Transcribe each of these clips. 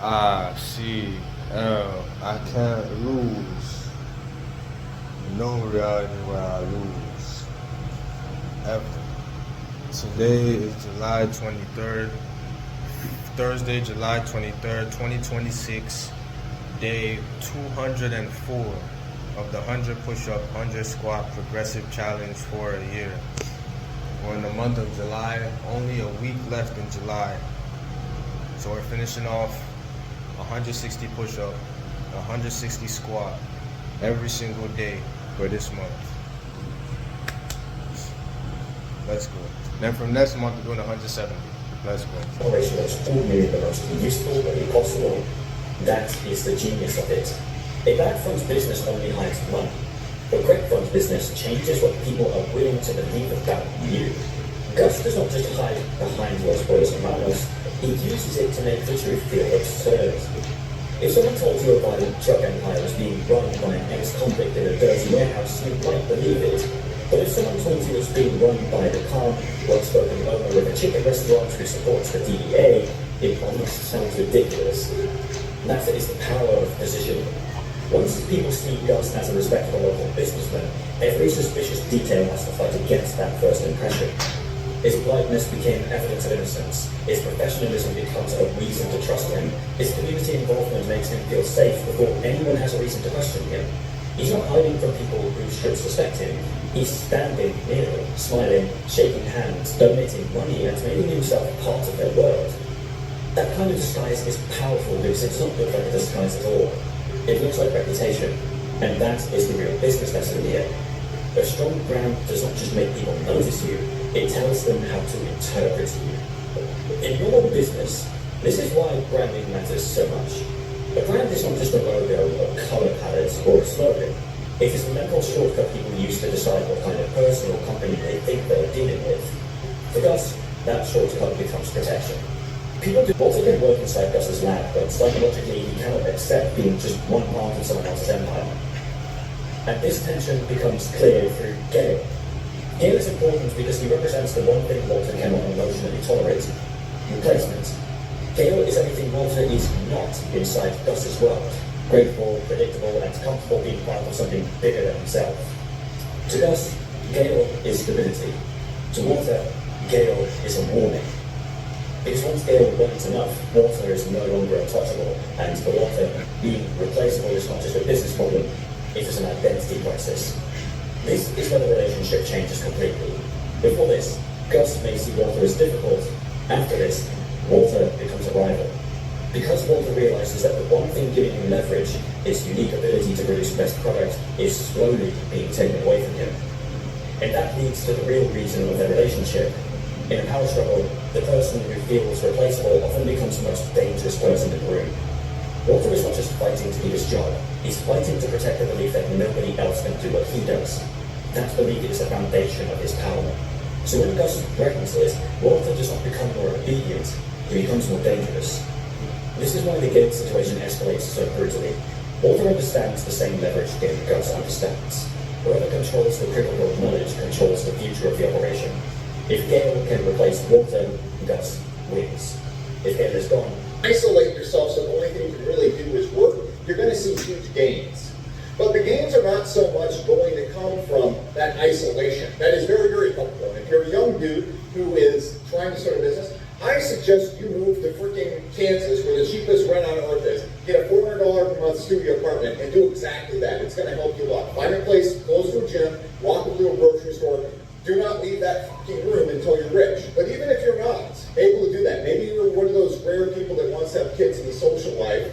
I can't lose. No reality where I lose. Ever. Today is July 23rd. Thursday, July 23rd, 2026. Day 204 of the 100 push-up, 100 squat progressive challenge for a year. We're in the month of July, only a week left in July. So we're finishing off 160 push-up, 160 squat every single day for this month. Let's go. Then from next month we're doing 170. Let's go. Operation that's ordinary the most useful and impossible. That is the genius of it. A bad fund's business only hides money. A great fund's business changes what people are willing to believe about you. Gus does not just hide behind Los Boys and Manos, he uses it to make the truth feel absurd. If someone told you a violent drug empire was being run by an ex-convict in a dirty warehouse, you might believe it. But if someone told you it's being run by the calm, well-spoken owner of a chicken restaurant who supports the DEA, it almost sounds ridiculous. That is the power of positioning. Once people see Gus as a respectable local businessman, every suspicious detail has to fight against that first impression. His politeness became evidence of innocence. His professionalism becomes a reason to trust him. His community involvement makes him feel safe before anyone has a reason to question him. He's not hiding from people who should suspect him. He's standing near them, smiling, shaking hands, donating money, and making himself part of their world. That kind of disguise is powerful because it does not look like a disguise at all. It looks like reputation, and that is the real business lesson here. A strong brand does not just make people notice you, it tells them how to interpret you. In normal business, this is why branding matters so much. A brand is not just a logo, a color palette, or a slogan. It is the mental shortcut people use to decide what kind of person or company they think they're dealing with. For Gus, that shortcut becomes protection. People do also can work inside Gus's lab, but psychologically he cannot accept being just one part of someone else's empire. And this tension becomes clear through Gale. Gale is important because he represents the one thing Walter cannot emotionally tolerate: replacement. Gale is everything Walter is not inside Gus's world: grateful, predictable, and comfortable being part of something bigger than himself. To Gus, Gale is stability. To Walter, Gale is a warning. Because once Gale burns enough, Walter is no longer untouchable, and for Walter, being replaceable is not just a business problem, it is an identity crisis. This is where the relationship changes completely. Before this, Gus may see Walter as difficult. After this, Walter becomes a rival. Because Walter realizes that the one thing giving him leverage, his unique ability to produce best product, is slowly being taken away from him. And that leads to the real reason of their relationship. In a power struggle, the person who feels replaceable often becomes the most dangerous person in the room. Walter is not just fighting to keep his job, he's fighting to protect the belief that nobody else can do what he does. That belief is the foundation of his power. So when Gus threatens it, Walter does not become more obedient, he becomes more dangerous. This is why the Gale situation escalates so brutally. Walter understands the same leverage game Gus understands. Whoever controls the critical knowledge controls the future of the operation. If Gale can replace Walter, Gus wins. If Gale is gone, isolate yourself so the only thing you can really do is work, you're going to see huge gains. But the gains are not so much going to come from that isolation. That is very, very helpful. And if you're a young dude who is trying to start a business, I suggest you move to freaking Kansas, where the cheapest rent on earth is. Get a $400 per month studio apartment and do exactly that. It's going to help you a lot. Find a place close to a gym, walk to a grocery store. Do not leave that fucking room until you're rich. But even if you're not able to do that, maybe you're one of those rare people that wants to have kids in the social life,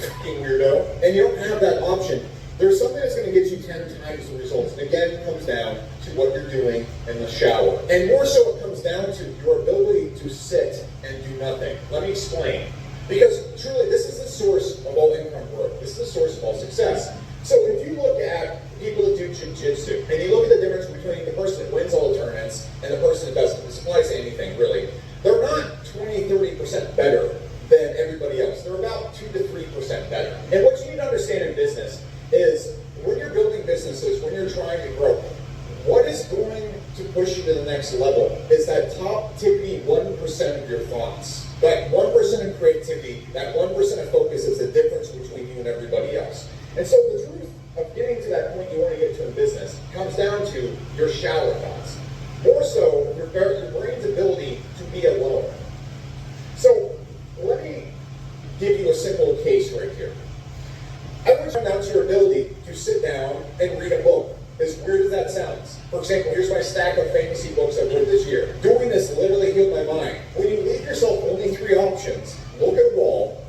fucking weirdo, and you don't have that option, there's something that's going to get you 10 times the results. And again, it comes down to what you're doing in the shower. And more so, it comes down to your ability to sit and do nothing. Let me explain. Because truly, this is the source of all income growth. This is the source of all success. So if you look at people that do jiu-jitsu, and you look at the difference between the person that wins all the tournaments and the person that doesn't, this applies to anything really, they're not 20, 30% better than everybody else. They're about 2 to 3% better. And what you need to understand in business is when you're building businesses, when you're trying to grow, what is going to push you to the next level is that top tippity 1% of your thoughts. That 1% of creativity, that 1% of focus is the difference between you and everybody else. And so the truth of getting to that point you want to get to in business comes down to your shallow thoughts. More so, your brain's ability to be alone. So let me give you a simple case right here. I would find out your ability to sit down and read a book. As weird as that sounds. For example, here's my stack of fantasy books I've read this year. Doing this literally healed my mind. When you leave yourself only 3 options, look at a wall,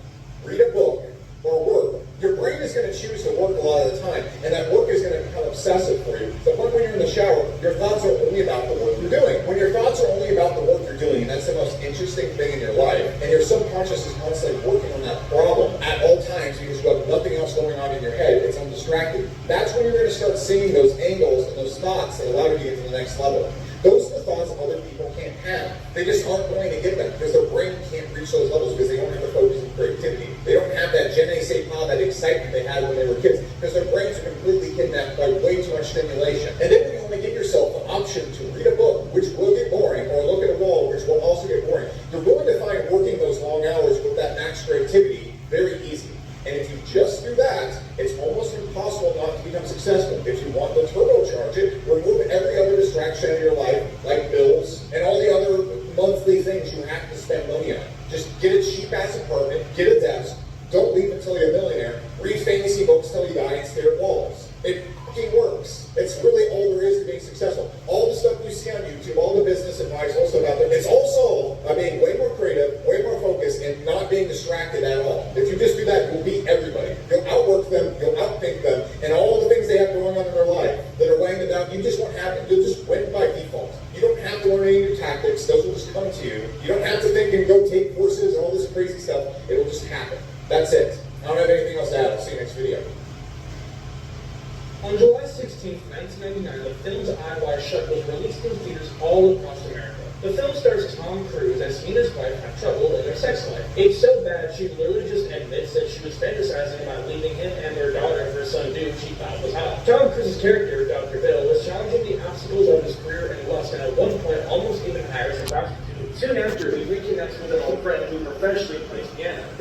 read a book, or work, your brain is going to choose to work a lot of the time, and that work is going to become obsessive for you. So when you're in the shower, your thoughts are only about the work you're doing. When your thoughts are only about the work you're doing, and that's the most interesting thing in your life, and your subconscious is constantly working on that problem at all times because you have nothing else going on in your head, it's undistracted. That's when you're going to start seeing those angles and those thoughts that allow you to get to the next level. Those are the thoughts other people can't have. They just aren't going to get them because their brain can't reach those levels because they don't have the focus and creativity. They don't have that je ne sais pas, that excitement they had when they were kids because their brains are completely kidnapped by way too much stimulation. And then when you only give yourself the option to read a book, which will get boring, or look at a wall, which will also get boring, you're going to find working those long hours with that max creativity very easy. And if you just do that, it's almost impossible not to become successful. If you want to turbocharge it, remove every other distraction in your life, like bills, and all the other monthly things you have to spend money on. Just get a cheap-ass apartment, get a desk, don't leave until you're a millionaire, read fantasy books till you die, and stare at walls. It fucking works. It's really all there is to being successful. All the stuff you see on YouTube, all the business advice, all stuff out there, it's all solved by being way more creative, way more focused, and not being distracted at all. If you just do that, you'll beat everybody. You'll outwork them, you'll outthink them, and all the things they have going on in their life that are weighing them down, you just won't happen. You'll just win by default. You don't have to learn any new tactics. Those will just come to you. You don't have to think and go take courses and all this crazy stuff. It'll just happen. That's it. I don't have anything else to add. I'll see you next video. On July 16, 1999, the film's Eyes Wide Shut was released in theaters all across America. The film stars Tom Cruise as he and his wife have trouble in their sex life. It's so bad she literally just admits that she was fantasizing about leaving him and their daughter for some dude she thought was hot. Tom Cruise's character, Dr. Bill, was challenging the obstacles of his career and lust, and at one point almost even hires a prostitute. Soon after, he reconnects with an old friend who professionally plays piano.